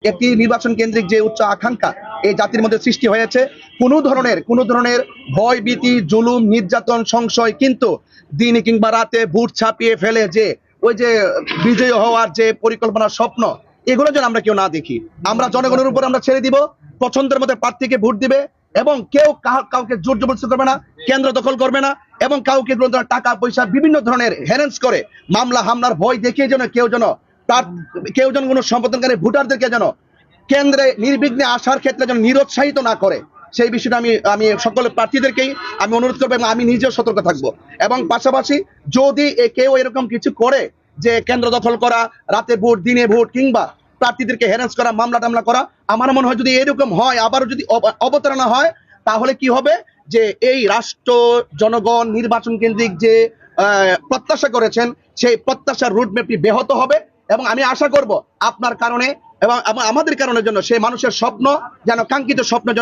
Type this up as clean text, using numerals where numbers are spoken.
একটি নির্বাচন কেন্দ্রিক যে উচ্চ আকাঙ্ক্ষা এই জাতির মধ্যে সৃষ্টি হয়েছে, কোনো ধরনের ভয় ভীতি জুলুম নির্যাতন সংশয় কিন্তু দিনে কিংবা রাতে ভোট ছাপিয়ে ফেলে যে ওই যে বিজয়ী হওয়ার যে পরিকল্পনা স্বপ্ন, এগুলো যেন আমরা কেউ না দেখি। আমরা জনগণের উপর আমরা ছেড়ে দিব, পছন্দের মধ্যে প্রার্থীকে ভোট দিবে এবং কেউ কাউকে জোর জবরদস্তি করবে না, কেন্দ্র দখল করবে না এবং কাউকে টাকা পয়সা বিভিন্ন ধরনের হ্যারেন্স করে মামলা হামলার ভয় দেখিয়ে যেন কেউ যেন কোনো সম্পাদনকারী ভোটারদেরকে যেন কেন্দ্রে নির্বিঘ্নে আসার ক্ষেত্রে যেন নিরুৎসাহিত না করে, সেই বিষয়টা আমি সকল প্রার্থীদেরকেই আমি অনুরোধ করবো এবং আমি নিজেও সতর্ক থাকবো। এবং পাশাপাশি যদি কেউ এরকম কিছু করে যে কেন্দ্র দখল করা, রাতে ভোট দিনে ভোট কিংবা প্রার্থীদেরকে হ্যারাস করা, মামলা টামলা করা, আমার মনে হয় যদি এরকম হয় আবারও যদি অবতারণা হয় তাহলে কি হবে যে এই রাষ্ট্র জনগণ নির্বাচন কেন্দ্রিক যে প্রত্যাশা করেছেন সেই প্রত্যাশার রুটম্যাপটি ব্যাহত হবে। এবং আমি আশা করব আপনার কারণে এবং আমাদের কারণের জন্য সেই মানুষের স্বপ্ন যেন কাঙ্ক্ষিত স্বপ্ন যেন